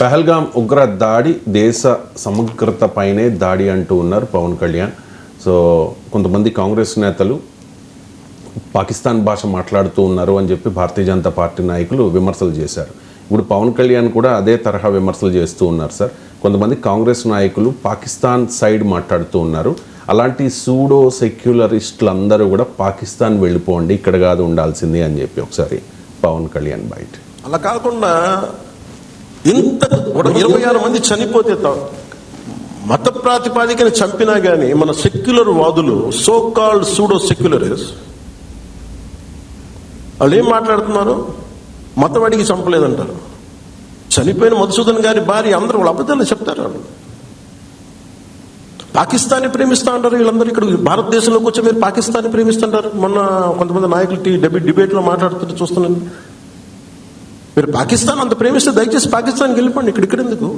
పహల్గాం ఉగ్ర దాడి దేశ సమగ్రతపైనే దాడి అంటూ ఉన్నారు పవన్ కళ్యాణ్. సో కొంతమంది కాంగ్రెస్ నేతలు పాకిస్తాన్ భాష మాట్లాడుతూ ఉన్నారు అని చెప్పి భారతీయ జనతా పార్టీ నాయకులు విమర్శలు చేశారు. ఇప్పుడు పవన్ కళ్యాణ్ కూడా అదే తరహా విమర్శలు చేస్తూ ఉన్నారు సార్. కొంతమంది కాంగ్రెస్ నాయకులు పాకిస్తాన్ సైడ్ మాట్లాడుతూ ఉన్నారు. అలాంటి సూడో సెక్యులరిస్టులు అందరూ కూడా పాకిస్తాన్ వెళ్ళిపోండి, ఇక్కడ కాదు ఉండాల్సింది అని చెప్పి ఒకసారి పవన్ కళ్యాణ్ బయట. అలా కాకుండా ఇంత 26 మంది చనిపోతే మత ప్రాతిపాదికన చంపినా కానీ మన సెక్యులర్ వాదులు, సో కాల్డ్ సూడో సెక్యులరిస్ట్, వాళ్ళు ఏం మాట్లాడుతున్నారు? మతం అడిగి చంపలేదంటారు. చనిపోయిన మధుసూదన్ గారి భార్య అందరూ వాళ్ళు అబద్ధాలు చెప్తారు. వాళ్ళు పాకిస్తాన్ని ప్రేమిస్తా అంటారు. వీళ్ళందరూ ఇక్కడ భారతదేశంలోకి వచ్చి మీరు పాకిస్తాన్ని ప్రేమిస్తుంటారు. మొన్న కొంతమంది నాయకులు డిబేట్లో మాట్లాడుతుంటే చూస్తున్నాను. మీరు పాకిస్తాన్ అంత ప్రేమిస్తే దయచేసి పాకిస్తాన్కి వెళ్ళిపోండి, ఇక్కడ ఎందుకు?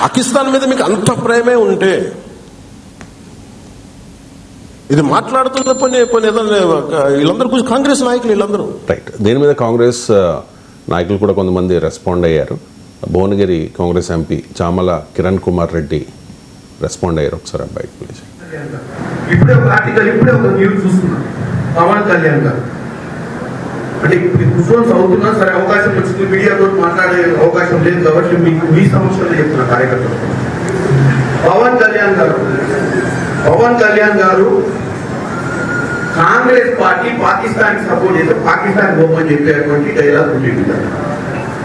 పాకిస్తాన్ మీద మీకు అంత ప్రేమే ఉంటే ఇది మాట్లాడుతున్న పని వీళ్ళందరూ కాంగ్రెస్ నాయకులు వీళ్ళందరూ రైట్. దీని మీద కాంగ్రెస్ నాయకులు కూడా కొంతమంది రెస్పాండ్ అయ్యారు. భువనగిరి కాంగ్రెస్ ఎంపీ చామల కిరణ్ కుమార్ రెడ్డి రెస్పాండ్ అయ్యారు. ఒకసారి అబ్బాయి ప్లీజ్. ఇప్పుడే ఒక ఆర్టికల్, ఇప్పుడే ఒక న్యూస్ చూస్తున్నాం. పవన్ కళ్యాణ్ గారు అంటే కూర్చొని చదువుతున్నా సరే, అవకాశం వచ్చింది, మీడియాతో మాట్లాడే అవకాశం లేదు కాబట్టి మీకు మీ సమస్యలు చెప్తున్నా కార్యకర్తలు. పవన్ కళ్యాణ్ గారు కాంగ్రెస్ పార్టీ పాకిస్తాన్ సపోర్ట్ చేస్తే పాకిస్తాన్ పోమని చెప్పేటువంటి డైలాగ్ ఉంటుంది.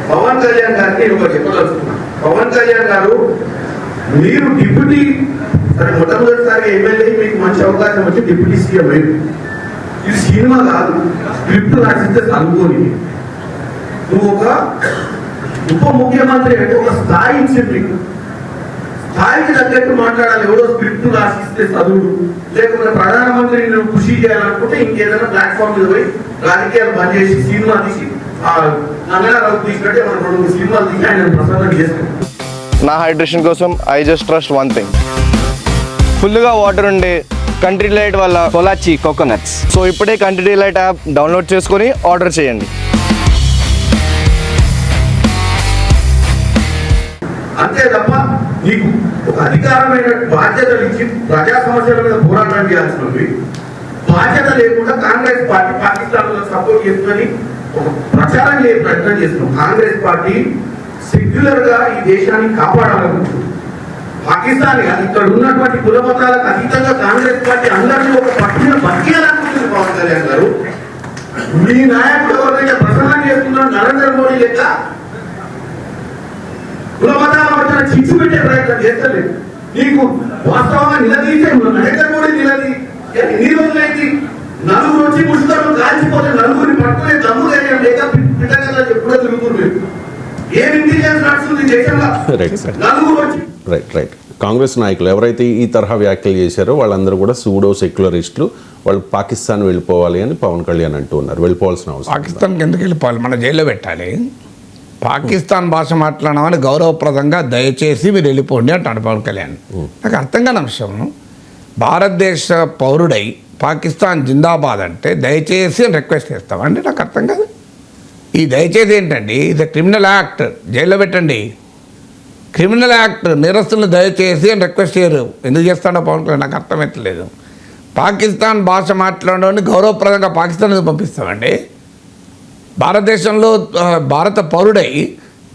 పవన్ కళ్యాణ్ గారికి ఒక చెప్పదలుచుకున్నా. పవన్ కళ్యాణ్ గారు మీరు డిప్యూటీ, సరే మొట్టమొదటిసారి ఎమ్మెల్యే, మీకు మంచి అవకాశం వచ్చి డిప్యూటీ సీఎం అయింది. ఇది సినిమా కాదు, స్క్రిప్ట్ రాసిస్తే చదువుకోని. నువ్వు ఒక ఉప ముఖ్యమంత్రి అంటే ఒక స్థాయి ఇచ్చింది మీకు. స్థాయికి తగ్గట్టు మాట్లాడాలి. ఎవడో స్క్రిప్ట్ రాసిస్తే చదువుడు, లేకపోతే ప్రధానమంత్రిని నువ్వు కృషి చేయాలనుకుంటే ఇంకేదైనా ప్లాట్ఫామ్ మీద పోయి రాజకీయాలు బంద్ చేసి సినిమా తీసి నగరాలు తీసినట్టే మనం 2 సినిమాలు తీసి ఆయన ప్రసన్నం చేస్తాం. నా హైడ్రేషన్ కోసం I just trust one thing, ఫుల్గా వాటర్ ఉండే కంట్రీ డిలైట్ వల్ల పొలాచి కోకోనట్స్. సో ఇప్పుడే కంట్రీ డిలైట్ యాప్ డౌన్లోడ్ చేసుకొని ఆర్డర్ చేయండి. అంతే తప్ప నీకు ఒక అధికారమైన బాధ్యతలు ఇచ్చి ప్రజా సమస్యల మీద పోరాటం చేయాల్సినవి బాధ్యత లేకుండా కాంగ్రెస్ పార్టీ పాకిస్తాన్ సపోర్ట్ చేస్తుందని ఒక ప్రచారం చేసే ప్రయత్నం చేస్తున్నాం. కాంగ్రెస్ పార్టీ సెక్యులర్ గా ఈ దేశాన్ని కాపాడాలనుకుంటుంది. పాకిస్తాన్ ఇక్కడ ఉన్నటువంటి కుల మతాలకు అతీతంగా కాంగ్రెస్ పార్టీ అందరినీ ఒక పట్టిన బతికేయాలనుకుంటుంది. పవన్ కళ్యాణ్ గారు మీ నాయకుడు ఎవరైతే ప్రసన్నం చేస్తున్నాడు నరేంద్ర మోడీ లెక్క కుల మతాల మధ్యన చిచ్చు పెట్టే ప్రయత్నం చేస్తలేదు. నీకు వాస్తవంగా నిలదీసే నరేంద్ర మోడీ ఎన్ని రోజులైంది? నలుగురు వచ్చి ముసుగులు కాల్చిపోతే నలుగురిని పట్టుకునే దమ్ము లేక పిట్టగా ఎప్పుడో తిరుగుతున్నారు. ఏం ఇంటెలిజెన్స్ నడుస్తుంది దేశంలో? నలుగురు వచ్చి రైట్. కాంగ్రెస్ నాయకులు ఎవరైతే ఈ తరహా వ్యాఖ్యలు చేశారో వాళ్ళందరూ కూడా సూడో సెక్యులరిస్టులు, వాళ్ళు పాకిస్తాన్ వెళ్ళిపోవాలి అని పవన్ కళ్యాణ్ అంటూ ఉన్నారు. వెళ్ళిపోవాల్సిన అవసరం. పాకిస్తాన్కి ఎందుకు వెళ్ళిపోవాలి? మన జైల్లో పెట్టాలి. పాకిస్తాన్ భాష మాట్లాడమని గౌరవప్రదంగా దయచేసి మీరు వెళ్ళిపోండి అంటాడు పవన్ కళ్యాణ్. నాకు అర్థం కాని అంశం, భారతదేశ పౌరుడై పాకిస్తాన్ జిందాబాద్ అంటే దయచేసి అని రిక్వెస్ట్ చేస్తామండి. నాకు అర్థం కాదు. ఈ దయచేసి ఏంటండి? ఇది క్రిమినల్ యాక్ట్, జైల్లో పెట్టండి. క్రిమినల్ యాక్ట్, నేరస్తులను దయచేసి అని రిక్వెస్ట్ చేయరు. ఎందుకు చేస్తాడో పవన్ కళ్యాణ్ నాకు అర్థమవుతలేదు. పాకిస్తాన్ భాష మాట్లాడని గౌరవప్రదంగా పాకిస్తాన్ పంపిస్తామండి. భారతదేశంలో భారత పౌరుడై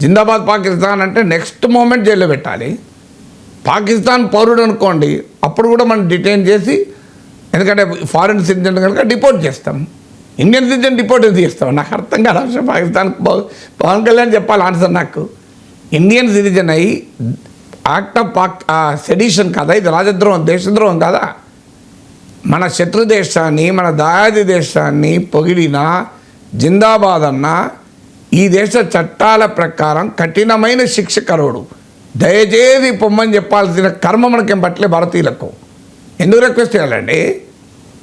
జిందాబాద్ పాకిస్తాన్ అంటే నెక్స్ట్ మూమెంట్ జైల్లో పెట్టాలి. పాకిస్తాన్ పౌరుడు అనుకోండి, అప్పుడు కూడా మనం డిటైన్ చేసి, ఎందుకంటే ఫారిన్ సిటిజన్ కనుక డిపోర్ట్ చేస్తాం. ఇండియన్ సిటిజన్ డిపోర్ట్ చేస్తాం. నాకు అర్థం కాదు అవసరం. పాకిస్తాన్ పవన్ కళ్యాణ్ చెప్పాలి ఆన్సర్ నాకు. ఇండియన్ సిటిజన్ అయ్యి యాక్ట్ ఆఫ్ సెడిషన్ కదా, ఇది రాజద్రోహం, దేశద్రోహం కదా. మన శత్రు దేశాన్ని, మన దాయాది దేశాన్ని పొగిడినా, జిందాబాద్ అన్నా ఈ దేశ చట్టాల ప్రకారం కఠినమైన శిక్ష కరువుడు. దయచేసి పొమ్మని చెప్పాల్సిన కర్మ మనకేం పట్టలే భారతీయులకు. ఎందుకు రిక్వెస్ట్ చేయాలండి?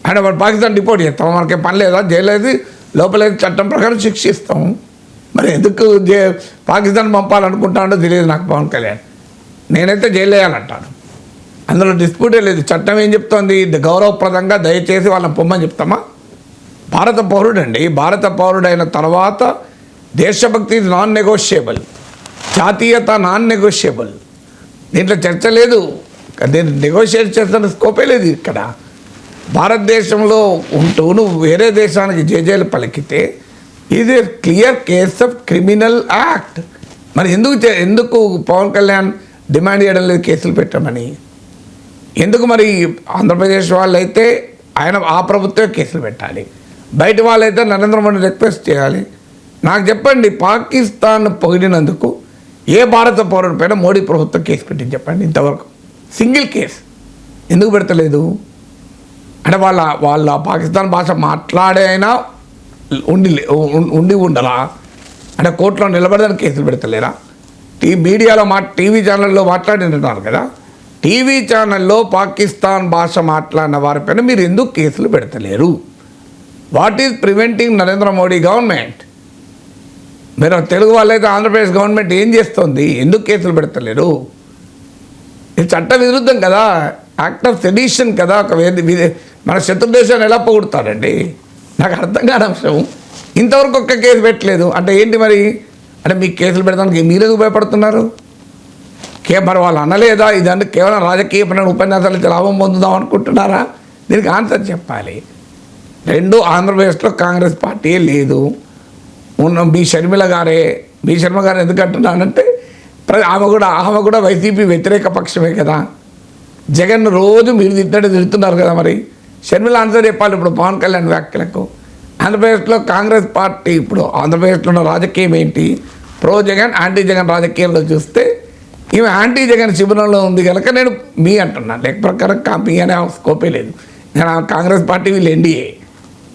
ఆయన మన పాకిస్తాన్ డిపోర్ట్ చేస్తాం, మనకేం పని లేదా? జైలు లోపలైతే చట్టం ప్రకారం శిక్షిస్తాం. మరి ఎందుకు పాకిస్తాన్ పంపాలనుకుంటాడో తెలియదు నాకు పవన్ కళ్యాణ్. నేనైతే జైలు వేయాలంటాను, అందులో డిస్ప్యూటే లేదు. చట్టం ఏం చెప్తోంది? గౌరవప్రదంగా దయచేసి వాళ్ళని పొమ్మని చెప్తామా? భారత పౌరుడండి. భారత పౌరుడైన తర్వాత దేశభక్తి ఇస్ నాన్ నెగోషియబుల్, జాతీయత నాన్ నెగోషియబుల్. దీంట్లో చర్చ లేదు, దీన్ని నెగోషియేట్ చేస్తున్న స్కోపే లేదు ఇక్కడ. భారతదేశంలో ఉంటూ నువ్వు వేరే దేశానికి జేజేలు పలికితే ఇది clear case of criminal act. మరి ఎందుకు పవన్ కళ్యాణ్ డిమాండ్ చేయడం లేదు కేసులు పెట్టమని? ఎందుకు మరి ఆంధ్రప్రదేశ్ వాళ్ళైతే ఆయన ఆ ప్రభుత్వమే కేసులు పెట్టాలి, బయట వాళ్ళైతే నరేంద్ర మోడీ రిక్వెస్ట్ చేయాలి? నాకు చెప్పండి, పాకిస్తాన్ పొగిడినందుకు ఏ భారత పౌరుడి పైన మోడీ ప్రభుత్వం కేసు పెట్టింది చెప్పండి ఇంతవరకు? సింగిల్ కేసు ఎందుకు పెడతలేదు? అంటే వాళ్ళ పాకిస్తాన్ భాష మాట్లాడే అయినా ఉండలా? అంటే కోర్టులో నిలబడడానికి కేసులు పెడతలేరా? మీడియాలో టీవీ ఛానల్లో మాట్లాడినారు కదా, టీవీ ఛానల్లో పాకిస్తాన్ భాష మాట్లాడిన వారిపైన మీరు ఎందుకు కేసులు పెడతలేరు? What is preventing Narendra Modi government? మీరు తెలుగు వాళ్ళైతే ఆంధ్రప్రదేశ్ గవర్నమెంట్ ఏం చేస్తుంది? ఎందుకు కేసులు పెడతలేరు? ఇది చట్ట విరుద్ధం కదా, యాక్ట్ ఆఫ్ సెడిషన్ కదా. ఒక మన శత్రు దేశాన్ని ఎలా పొగుడుతారండి? నాకు అర్థం కాని అంశం. ఇంతవరకు ఒక్క కేసు పెట్టలేదు అంటే ఏంటి మరి? అంటే మీకు కేసులు పెడతానికి మీరు ఎందుకు భయపడుతున్నారు? మరి వాళ్ళు అనలేదా ఇదంటే కేవలం రాజకీయపరమైన ఉపన్యాసాలు లాభం పొందుదాం అనుకుంటున్నారా? దీనికి ఆన్సర్ చెప్పాలి. రెండు, ఆంధ్రప్రదేశ్లో కాంగ్రెస్ పార్టీయే లేదు, ఉన్న బి శర్మిల గారే. బి శర్మ గారు ఎందుకు అంటున్నానంటే ఆమె కూడా వైసీపీ వ్యతిరేక పక్షమే కదా. జగన్ రోజు మీరు తిడుతున్నారు కదా, మరి షర్మిల ఆన్సర్ చెప్పాలి ఇప్పుడు పవన్ కళ్యాణ్ వ్యాఖ్యలకు. ఆంధ్రప్రదేశ్లో కాంగ్రెస్ పార్టీ ఇప్పుడు ఆంధ్రప్రదేశ్లో ఉన్న రాజకీయం ఏంటి? ప్రో జగన్ యాంటీ జగన్ రాజకీయాల్లో చూస్తే ఈమె యాంటీ జగన్ శిబిరంలో ఉంది కనుక నేను మీ అంటున్నాను. లెక్క ప్రకారం మీ అనే స్కోపే లేదు. నేను కాంగ్రెస్ పార్టీ వీళ్ళు ఎన్డీఏ.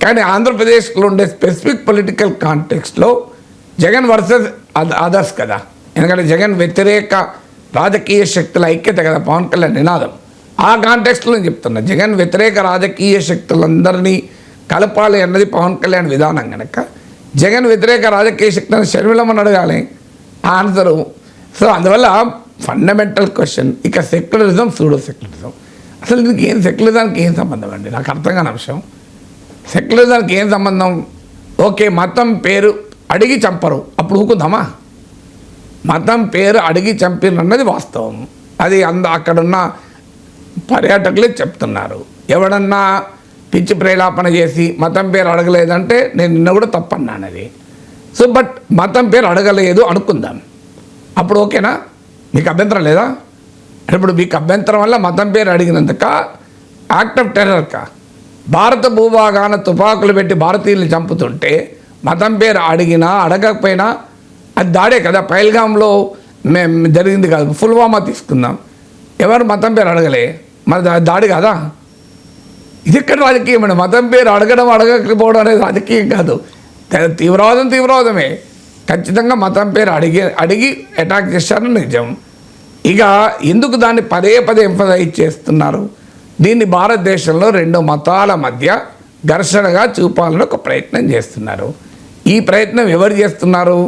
కానీ ఆంధ్రప్రదేశ్లో ఉండే స్పెసిఫిక్ పొలిటికల్ కాంటెక్స్ట్లో జగన్ వర్సెస్ అదర్స్ కదా. ఎందుకంటే జగన్ వ్యతిరేక రాజకీయ శక్తుల ఐక్యత కదా పవన్ కళ్యాణ్ నినాదం. ఆ కాంటెక్స్ట్లో నేను చెప్తున్నా, జగన్ వ్యతిరేక రాజకీయ శక్తులందరినీ కలపాలి అన్నది పవన్ కళ్యాణ్ విధానం కనుక జగన్ వ్యతిరేక రాజకీయ శక్తులను షర్మిలమ్మని అడగాలి ఆన్సరు. సో అందువల్ల ఫండమెంటల్ క్వశ్చన్ ఇక సెక్యులరిజం, సూడో సెక్యులరిజం. అసలు దీనికి సెక్యులరిజానికి ఏం సంబంధం అండి? నాకు అర్థం కాని అంశం. సెక్యులరిజానికి ఏం సంబంధం? ఓకే, మతం పేరు అడిగి చంపరు, అప్పుడు ఊకుందామా? మతం పేరు అడిగి చంపినన్నది వాస్తవం. అది అక్కడున్న పర్యాటకులే చెప్తున్నారు. ఎవడన్నా పిచ్చి ప్రేలాపన చేసి మతం పేరు అడగలేదంటే నేను నిన్న కూడా తప్పన్నాను అది. సో బట్ మతం పేరు అడగలేదు అనుకుందాం, అప్పుడు ఓకేనా? మీకు అభ్యంతరం లేదా? ఇప్పుడు మీకు అభ్యంతరం వల్ల మతం పేరు అడిగినందుక యాక్ట్ ఆఫ్ టెర్రర్కా? భారత భూభాగాన తుపాకులు పెట్టి భారతీయుల్ని చంపుతుంటే మతం పేరు అడిగినా అడగకపోయినా అది దాడే కదా. పహల్గామ్లో మేము జరిగింది కాదు, పుల్వామా తీసుకుందాం, ఎవరు మతం పేరు అడగలే, మరి దాడి కాదా? ఇది ఎక్కడ రాజకీయం అండి? మతం పేరు అడగడం అడగకపోవడం అనేది రాజకీయం కాదు, తీవ్రవాదమే. ఖచ్చితంగా మతం పేరు అడిగి అటాక్ చేశారని నిజం. ఇక ఎందుకు దాన్ని పదే ఎంఫసైజ్ చేస్తున్నారు? దీన్ని భారతదేశంలో రెండు మతాల మధ్య ఘర్షణగా చూపాలని ఒక ప్రయత్నం చేస్తున్నారు. ఈ ప్రయత్నం ఎవరు చేస్తున్నారు?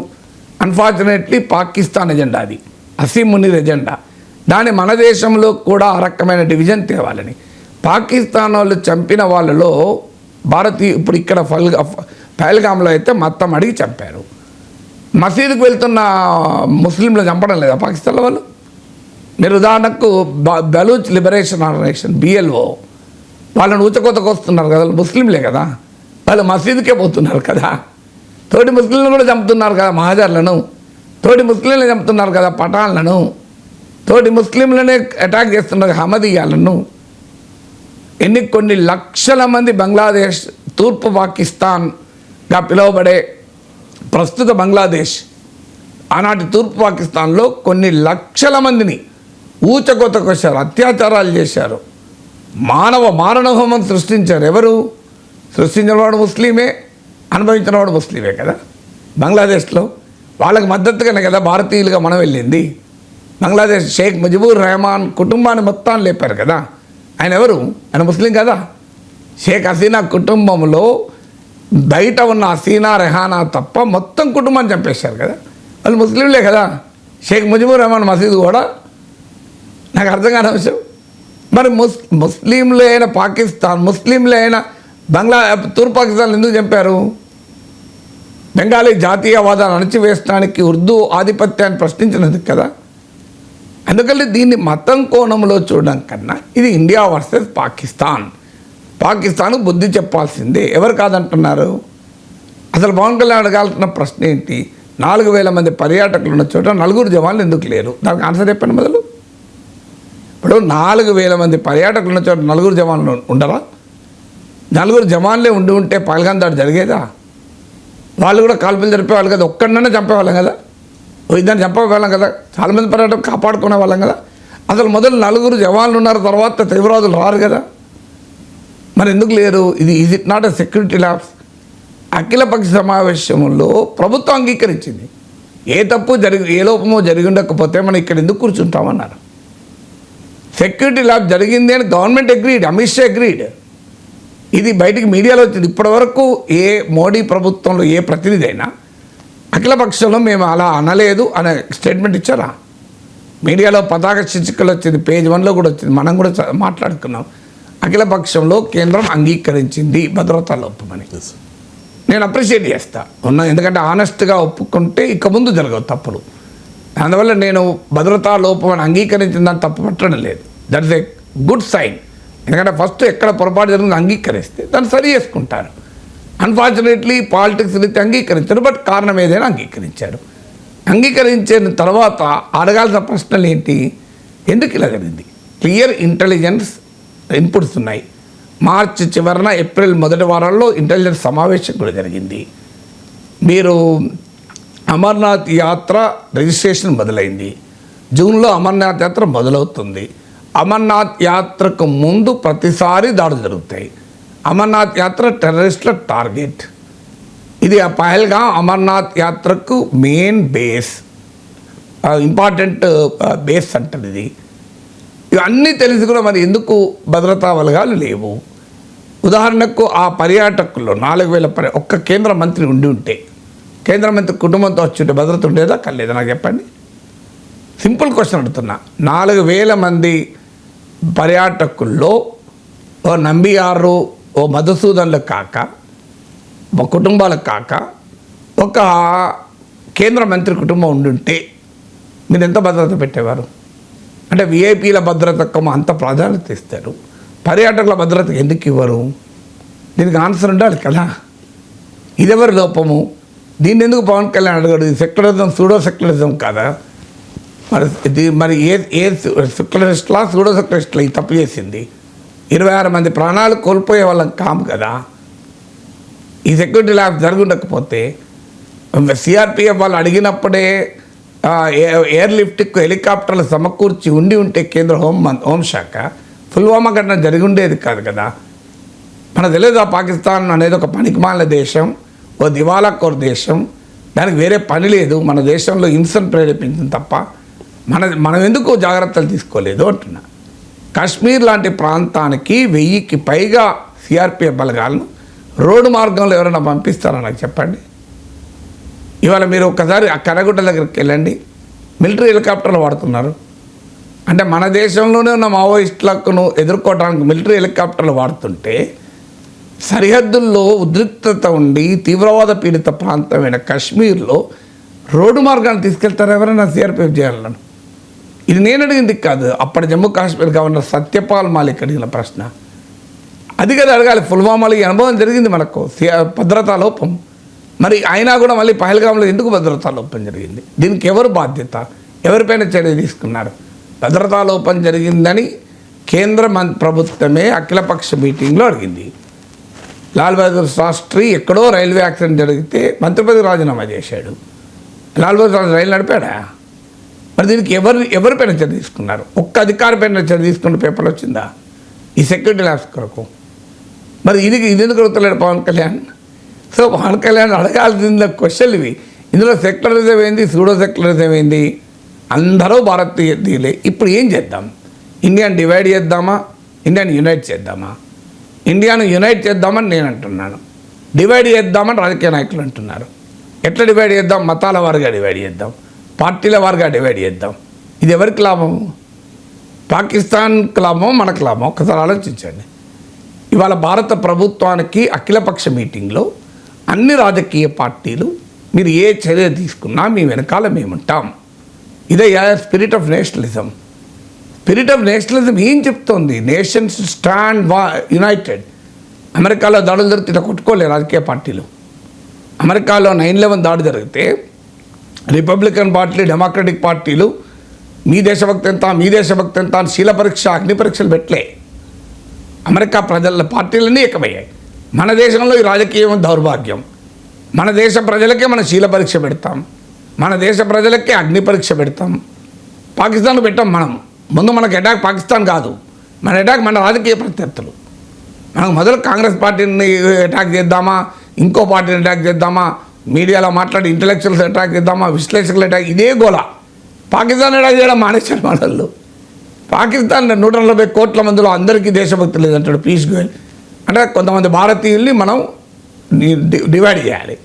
అన్ఫార్చునేట్లీ పాకిస్తాన్ ఎజెండా, అది అసీం మునీర్ ఎజెండా. దాన్ని మన దేశంలో కూడా ఆ రకమైన డివిజన్ తేవాలని పాకిస్తాన్ వాళ్ళు చంపిన వాళ్ళలో ఇప్పుడు ఇక్కడ పహల్గామ్లో అయితే మొత్తం అడిగి చంపారు. మసీదుకు వెళ్తున్న ముస్లింలు చంపడం లేదా పాకిస్తాన్లో వాళ్ళు? మీరు ఉదాహరణకు బలూచ్ లిబరేషన్ ఆర్గనైజేషన్ BLO వాళ్ళని ఊచకోతకు వస్తున్నారు కదా, వాళ్ళు ముస్లింలే కదా, వాళ్ళు మసీదుకే పోతున్నారు కదా. తోటి ముస్లింలను కూడా చంపుతున్నారు కదా, మహాజర్లను. తోటి ముస్లింలను చంపుతున్నారు కదా, పఠాన్లను. తోటి ముస్లింలనే అటాక్ చేస్తున్నారు, హమదీయాలను. కొన్ని లక్షల మంది బంగ్లాదేశ్, తూర్పు పాకిస్తాన్గా పిలువబడే ప్రస్తుత బంగ్లాదేశ్, ఆనాటి తూర్పు పాకిస్తాన్లో కొన్ని లక్షల మందిని ఊచకోతకొచ్చారు, అత్యాచారాలు చేశారు, మారణహోమం సృష్టించారు. ఎవరు సృష్టించినవాడు? ముస్లిమే, అనుభవించినవాడు ముస్లిమే కదా. బంగ్లాదేశ్లో వాళ్ళకి మద్దతుగానే కదా భారతీయులుగా మనం వెళ్ళింది. బంగ్లాదేశ్ షేక్ ముజిబుర్ రెహమాన్ కుటుంబాన్ని మొత్తాన్ని లేపారు కదా. ఆయన ఎవరు? ఆయన ముస్లిం కదా. షేక్ హసీనా కుటుంబంలో బయట ఉన్న హసీనా రెహానా తప్ప మొత్తం కుటుంబాన్ని చంపేశారు కదా, వాళ్ళు ముస్లింలే కదా. షేక్ ముజిబుర్ రెహమాన్ మసీదు కూడా. నాకు అర్థం కాని అంశం. మరి ముస్లింలు అయిన పాకిస్తాన్, ముస్లింలు అయిన తూర్పు పాకిస్తాన్ ఎందుకు చంపారు? బెంగాలీ జాతీయవాదాన్ని అణచివేయడానికి ఉర్దూ ఆధిపత్యాన్ని ప్రశ్నించినందుకు కదా. అందుకని దీన్ని మతం కోణంలో చూడడం కన్నా ఇది ఇండియా వర్సెస్ పాకిస్తాన్. పాకిస్తాన్కు బుద్ధి చెప్పాల్సిందే. ఎవరు కాదంటున్నారు? అసలు పవన్ కళ్యాణ్ అడగాల్సిన ప్రశ్న ఏంటి? 4,000 మంది పర్యాటకులు ఉన్న చోట 4 జవాన్లు ఎందుకు లేరు? దానికి ఆన్సర్ చెప్పండి మొదలు. ఇప్పుడు 4,000 మంది పర్యాటకులు ఉన్న చోట 4 జవాన్లు ఉండరా? 4 జవాన్లే ఉంటే పహల్గాం దాడి జరిగేదా? వాళ్ళు కూడా కాల్పులు జరిపేవాళ్ళు కదా, ఒక్కడినైనా చంపేవాళ్ళం కదా, ఇద్దరిని చంపేవాళ్ళం కదా, చాలామంది పర్యాటకులు కాపాడుకునే వాళ్ళం కదా. అసలు మొదలు 4 జవాన్లు ఉన్నారు, తర్వాత తీవ్రవాదులు రారు కదా, మరి ఎందుకు లేరు? Is it not a security labs? అఖిలపక్ష సమావేశంలో ప్రభుత్వం అంగీకరించింది. ఏ తప్పు ఏ లోపమో జరిగి ఉండకపోతే మనం ఇక్కడ ఎందుకు కూర్చుంటామన్నారు. సెక్యూరిటీ ల్యాబ్ జరిగింది అని government agreed, Amit Shah agreed. ఇది బయటికి మీడియాలో వచ్చింది. ఇప్పటివరకు ఏ మోడీ ప్రభుత్వంలో ఏ ప్రతినిధి అయినా అఖిలపక్షంలో మేము అలా అనలేదు అనే స్టేట్మెంట్ ఇచ్చారా? మీడియాలో పతాక శీర్షికలు వచ్చింది, పేజ్ 1లో కూడా వచ్చింది, మనం కూడా మాట్లాడుకున్నాం. అఖిలపక్షంలో కేంద్రం అంగీకరించింది భద్రతా లోపమని. నేను అప్రిషియేట్ చేస్తా ఉన్నా, ఎందుకంటే ఆనెస్ట్గా ఒప్పుకుంటే ఇక ముందు జరగవు తప్పులు. అందువల్ల నేను భద్రతా లోపం అని అంగీకరించిందని తప్పు పట్టడం లేదు. That is a good sign. ఎందుకంటే ఫస్ట్ ఎక్కడ పొరపాటు జరిగిందో అంగీకరిస్తే దాన్ని సరి చేసుకుంటారు. అన్ఫార్చునేట్లీ పాలిటిక్స్ రీతి అంగీకరించారు, బట్ కారణం ఏదైనా అంగీకరించారు. అంగీకరించిన తర్వాత అడగాల్సిన ప్రశ్నలు ఏంటి? ఎందుకు ఇలా జరిగింది? క్లియర్ ఇంటెలిజెన్స్ ఇన్పుట్స్ ఉన్నాయి. మార్చి చివరన ఏప్రిల్ మొదటి వారాల్లో ఇంటెలిజెన్స్ సమావేశం కూడా జరిగింది. మీరు అమర్నాథ్ యాత్ర రిజిస్ట్రేషన్ మొదలైంది, జూన్లో అమర్నాథ్ యాత్ర మొదలవుతుంది. అమర్నాథ్ యాత్రకు ముందు ప్రతిసారి దాడులు జరుగుతాయి. అమర్నాథ్ యాత్ర టెర్రరిస్టుల టార్గెట్. ఇది ఆ పహల్గాం అమర్నాథ్ యాత్రకు మెయిన్ బేస్, ఇంపార్టెంట్ బేస్ అంటారు. ఇది ఇవన్నీ తెలిసి కూడా మరి ఎందుకు భద్రతా బలగాలు లేవు? ఉదాహరణకు ఆ పర్యాటకుల్లో 4,000 ఒక్క కేంద్ర మంత్రి ఉంటే, కేంద్ర మంత్రి కుటుంబంతో వచ్చి ఉంటే భద్రత ఉండేదా కలేదా? నాకు చెప్పండి. సింపుల్ క్వశ్చన్ అడుగుతున్నా. 4,000 మంది పర్యాటకుల్లో ఓ నంబియారు, ఓ మధుసూదన్లకు కాక, ఒక కుటుంబాలకు కాక, ఒక కేంద్ర మంత్రి కుటుంబం ఉండుంటే మీరు ఎంత భద్రత పెట్టేవారు? అంటే విఐపీల భద్రతకు అంత ప్రాధాన్యత ఇస్తారు, పర్యాటకుల భద్రత ఎందుకు ఇవ్వరు? దీనికి ఆన్సర్ ఉండాలి కదా. ఇదెవరి లోపము? దీన్ని ఎందుకు పవన్ కళ్యాణ్ అడగడు? ఇది సెక్యులరిజం, సూడో సెక్యులరిజం కాదా? మరి ఏ సెక్యులరిస్ట్లా సూడో సెక్యులరిస్ట్లా ఈ తప్పు చేసింది? 26 మంది ప్రాణాలు కోల్పోయే వాళ్ళం కాము కదా. ఈ సెక్యూరిటీ ల్యాబ్ జరుగుండకపోతే సిఆర్పిఎఫ్ వాళ్ళు అడిగినప్పుడే ఎయిర్ లిఫ్ట్కు హెలికాప్టర్లు సమకూర్చి ఉంటే కేంద్ర హోంశాఖ పుల్వామా ఘటన జరిగి ఉండేది కాదు కదా. మనకు తెలియదు పాకిస్తాన్ అనేది ఒక పనికిమాలిన దేశం, ఓ దివాలాకోర్ దేశం, దానికి వేరే పని లేదు, మన దేశంలో హింసను ప్రేరేపించింది తప్ప మనం ఎందుకు జాగ్రత్తలు తీసుకోలేదు అంటున్నా. కాశ్మీర్ లాంటి ప్రాంతానికి 1000కి పైగా సిఆర్పిఎఫ్ బలగాలను రోడ్డు మార్గంలో ఎవరైనా పంపిస్తారో నాకు చెప్పండి. ఇవాళ మీరు ఒక్కసారి ఆ కరగుట్ట దగ్గరికి వెళ్ళండి, మిలిటరీ హెలికాప్టర్లు వాడుతున్నారు. అంటే మన దేశంలోనే ఉన్న మావోయిస్టులను ఎదుర్కోవడానికి మిలిటరీ హెలికాప్టర్లు వాడుతుంటే, సరిహద్దుల్లో ఉద్రిక్తత ఉండి తీవ్రవాద పీడిత ప్రాంతమైన కాశ్మీర్లో రోడ్డు మార్గాన్ని తీసుకెళ్తారు ఎవరైనా సిఆర్పిఎఫ్ చేయాలను? ఇది నేను అడిగింది కాదు, అప్పటి జమ్మూ కాశ్మీర్ గవర్నర్ సత్యపాల్ మాలిక్ అడిగిన ప్రశ్న. అది కదా అడగాలి. పుల్వామాలో ఈ అనుభవం జరిగింది మనకు, భద్రతా లోపం. మరి అయినా కూడా మళ్ళీ పహల్గాంలో ఎందుకు భద్రతా లోపం జరిగింది? దీనికి ఎవరు బాధ్యత? ఎవరిపైన చర్య తీసుకున్నారు? భద్రతా లోపం జరిగిందని కేంద్ర ప్రభుత్వమే అఖిలపక్ష మీటింగ్లో అడిగింది. లాల్ బహదూర్ శాస్త్రి ఎక్కడో రైల్వే యాక్సిడెంట్ జరిగితే మంత్రి పదవి రాజీనామా చేశాడు. లాల్ బహదూర్ శాస్త్రి రైలు నడిపాడా? మరి దీనికి ఎవరిపైన చర్య తీసుకున్నారు? ఒక్క అధికారిపైన చర్య తీసుకున్న పేపర్లు వచ్చిందా ఈ సెక్యూరిటీ ల్యాబ్స్ కొరకు? మరి ఇది ఎందుకు అడుగుతలేడు పవన్ కళ్యాణ్? సో పవన్ కళ్యాణ్ అడగాల్సిన క్వశ్చన్లు ఇవి. ఇందులో సెక్యులరిజం ఏంది, సూడో సెక్యులరిజం ఏంది? అందరూ భారతీయులే. ఇప్పుడు ఏం చేద్దాం? ఇండియాను డివైడ్ చేద్దామా, ఇండియాను యునైట్ చేద్దామా? ఇండియాను యునైట్ చేద్దామని నేను అంటున్నాను, డివైడ్ చేద్దామని రాజకీయ నాయకులు అంటున్నారు. ఎట్లా డివైడ్ చేద్దాం? మతాల వారుగా డివైడ్ చేద్దాం, పార్టీల వారుగా డివైడ్ చేద్దాం. ఇది ఎవరికి లాభము? పాకిస్తాన్కి లాభమో మనకు లాభమో? ఒకసారి ఆలోచించండి. ఇవాళ భారత ప్రభుత్వానికి అఖిలపక్ష మీటింగ్లో అన్ని రాజకీయ పార్టీలు మీరు ఏ చర్య తీసుకున్నా మీ వెనకాల మేముంటాం. ఇదే spirit of nationalism. Spirit of nationalism ఏం చెప్తోంది? Nations stand United. అమెరికాలో దాడులు జరిగితే ఇట్లా కొట్టుకోలే రాజకీయ పార్టీలు. అమెరికాలో 9/11 దాడి జరిగితే రిపబ్లికన్ పార్టీ, డెమోక్రటిక్ పార్టీలు మీ దేశభక్తి ఎంత, మీ దేశభక్తి ఎంత అని శీల పరీక్ష, అగ్ని పరీక్షలు పెట్టలే. అమెరికా ప్రజల పార్టీలన్నీ ఏకమయ్యాయి. మన దేశంలో ఈ రాజకీయం దౌర్భాగ్యం. మన దేశ ప్రజలకే మన శీల పరీక్ష పెడతాం, మన దేశ ప్రజలకే అగ్ని పరీక్ష పెడతాం. పాకిస్తాన్ పెట్టాం మనం. ముందు మనకు అటాక్ పాకిస్తాన్ కాదు, మన అటాక్ మన రాజకీయ ప్రత్యర్థులు. మనం మొదలు కాంగ్రెస్ పార్టీని అటాక్ చేద్దామా, ఇంకో పార్టీని అటాక్ చేద్దామా, మీడియాలో మాట్లాడి ఇంటలెక్చువల్స్ అటాక్ చేద్దామా, విశ్లేషకులు అటాక్, ఇదే గోల. పాకిస్తాన్ అటాక్ చేయడం మానేశారు మనల్ని. పాకిస్తాన్ 140 కోట్ల మందిలో అందరికీ దేశభక్తి లేదంటాడు పీయూష్ గోయల్. అంటే కొంతమంది భారతీయుల్ని మనం డివైడ్ చేయాలి.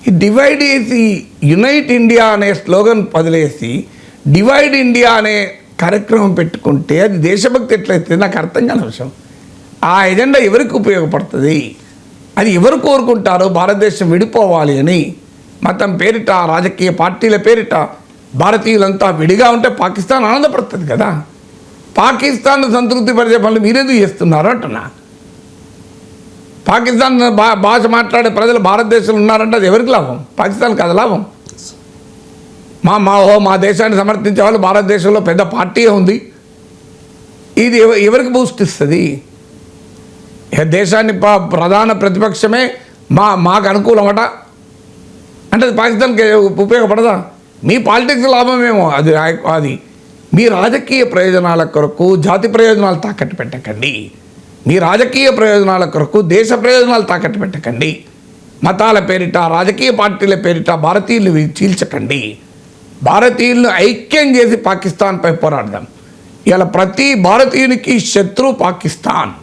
ఈ డివైడ్ చేసి యునైట్ ఇండియా అనే స్లోగన్ వదిలేసి డివైడ్ ఇండియా అనే కార్యక్రమం పెట్టుకుంటే అది దేశభక్తి ఎట్లయితే నాకు అర్థం కాని విషయం. ఆ ఎజెండా ఎవరికి ఉపయోగపడుతుంది? అది ఎవరు కోరుకుంటారో భారతదేశం విడిపోవాలి అని? మతం పేరిట, రాజకీయ పార్టీల పేరిట భారతీయులంతా విడిగా ఉంటే పాకిస్తాన్ ఆనందపడుతుంది కదా. పాకిస్తాన్ సంతృప్తి పరిచే పనులు మీరెందుకు చేస్తున్నారు అంటున్నా. పాకిస్తాన్ భాష మాట్లాడే ప్రజలు భారతదేశంలో ఉన్నారంటే అది ఎవరికి లాభం? పాకిస్తాన్ కదా లాభం. మా దేశాన్ని సమర్థించే వాళ్ళు భారతదేశంలో పెద్ద పార్టీ ఉంది. ఇది ఎవరికి బూస్ట్ ఇస్తుంది? దేశాన్ని ప్రధాన ప్రతిపక్షమే మాకు అనుకూలమట అంటే అది పాకిస్తాన్కి ఉపయోగపడదా? మీ పాలిటిక్స్ లాభమేమో అది మీ రాజకీయ ప్రయోజనాల కొరకు జాతి ప్రయోజనాలు తాకట్టు పెట్టకండి. మీ రాజకీయ ప్రయోజనాల కొరకు దేశ ప్రయోజనాలు తాకట్టు పెట్టకండి. మతాల పేరిట, రాజకీయ పార్టీల పేరిట భారతీయులు చీల్చకండి. భారతీయులను ఐక్యం చేసి పాకిస్తాన్పై పోరాడదాం. ఇలా ప్రతి భారతీయునికి శత్రు పాకిస్తాన్.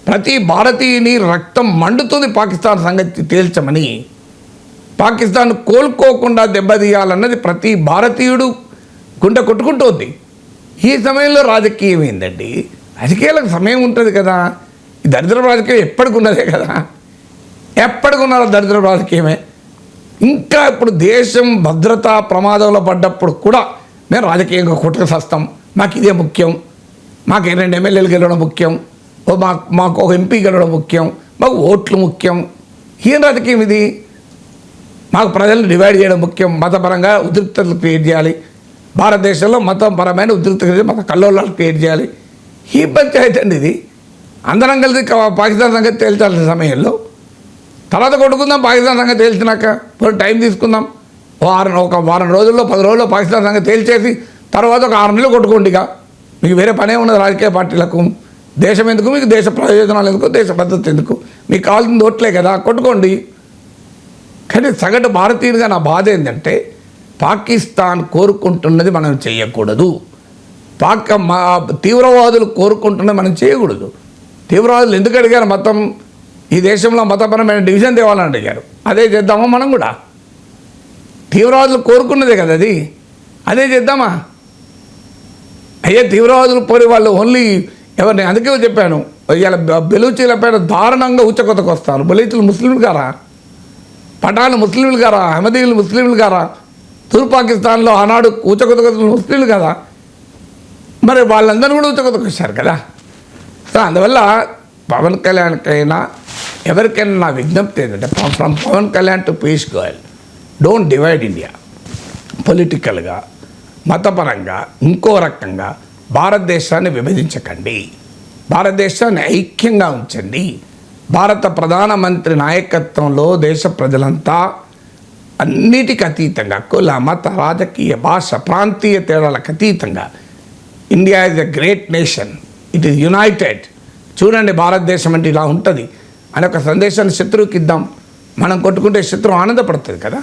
ప్రతి భారతీయుని రక్తం మండుతుంది పాకిస్తాన్ సంగతి తేల్చమని. పాకిస్తాన్ కోలుకోకుండా దెబ్బతీయాలన్నది ప్రతి భారతీయుడు గుండె కొట్టుకుంటుంది. ఈ సమయంలో రాజకీయం ఏందండి? రాజకీయాలకు సమయం ఉంటుంది కదా. ఈ దరిద్ర రాజకీయం ఎప్పటికున్నదే కదా, ఎప్పటికున్నారో దరిద్ర రాజకీయమే. ఇంకా ఇప్పుడు దేశం భద్రత ప్రమాదంలో పడ్డప్పుడు కూడా మేము రాజకీయంగా కొట్టుకొస్తాం. మాకు ఇదే ముఖ్యం, మాకు 2 ఎమ్మెల్యేలు గెలవడం ముఖ్యం, మాకు ఒక ఎంపీ గెలవడం ముఖ్యం, మాకు ఓట్లు ముఖ్యం. ఏం రాజకీయం ఇది? మాకు ప్రజలను డివైడ్ చేయడం ముఖ్యం, మతపరంగా ఉద్రిక్తతలు క్రియేట్ చేయాలి, భారతదేశంలో మతపరమైన ఉద్రిక్తత మత కల్లోలాలు క్రియేట్ చేయాలి. ఈ పంచాయతీ అండి ఇది. అందరం కలిసి పాకిస్తాన్ సంగతి తేల్చాల్సిన సమయంలో తర్వాత కొట్టుకుందాం. పాకిస్తాన్ సంగతి తేల్చినాక టైం తీసుకుందాం. ఒక వారం రోజుల్లో 10 రోజుల్లో పాకిస్తాన్ సంగతి తేల్చేసి తర్వాత ఒక 6 నెలలు కొట్టుకోండి. ఇక మీకు వేరే పనే ఉన్నది రాజకీయ పార్టీలకు. దేశం ఎందుకు మీకు? దేశ ప్రయోజనాలు ఎందుకు? దేశ భద్రత ఎందుకు? మీకు కావాల్సింది ఓట్లే కదా, కొట్టుకోండి. కానీ సగటు భారతీయునిగా నా బాధ ఏంటంటే పాకిస్తాన్ కోరుకుంటున్నది మనం చేయకూడదు. తీవ్రవాదులు కోరుకుంటున్నది మనం చేయకూడదు. తీవ్రవాదులు ఎందుకు అడిగారు? మతం, ఈ దేశంలో మతపరమైన డివిజన్ తేవాలని అడిగారు. అదే చేద్దామా మనం కూడా? తీవ్రవాదులు కోరుకున్నదే కదా అది, అదే చేద్దామా? అయ్యే తీవ్రవాదులు పోయి వాళ్ళు ఓన్లీ ఎవరిని, అందుకే చెప్పాను ఇలా బెలూచీల పైన దారుణంగా ఉచ్చకొతకు వస్తారు. బెలూచీలు ముస్లింలు గారా? పఠాన్లు ముస్లింలు గారా? అహ్మదీయులు ముస్లింలు గారా? తూర్పు పాకిస్తాన్లో ఆనాడు ఉచ్చకొతకు ముస్లింలు కదా. మరి వాళ్ళందరూ కూడా ఉచ్చకొతకు వచ్చారు కదా. సో అందువల్ల పవన్ కళ్యాణ్కైనా ఎవరికైనా నా విజ్ఞప్తి ఏంటంటే, from Pavan Kalyan to Piyush Goyal, don't divide India. పొలిటికల్గా, మతపరంగా, ఇంకో రకంగా భారతదేశాన్ని విభజించకండి. భారతదేశాన్ని ఐక్యంగా ఉంచండి. భారత ప్రధానమంత్రి నాయకత్వంలో దేశ ప్రజలంతా అన్నిటికీ అతీతంగా, కుల, మత, రాజకీయ, భాష, ప్రాంతీయ తేడాలకు అతీతంగా India is a great nation, it is United. చూడండి భారతదేశం అంటే ఇలా ఉంటుంది అనే ఒక సందేశాన్ని శత్రువుకి ఇద్దాం. మనం కొట్టుకుంటే శత్రువు ఆనందపడుతుంది కదా.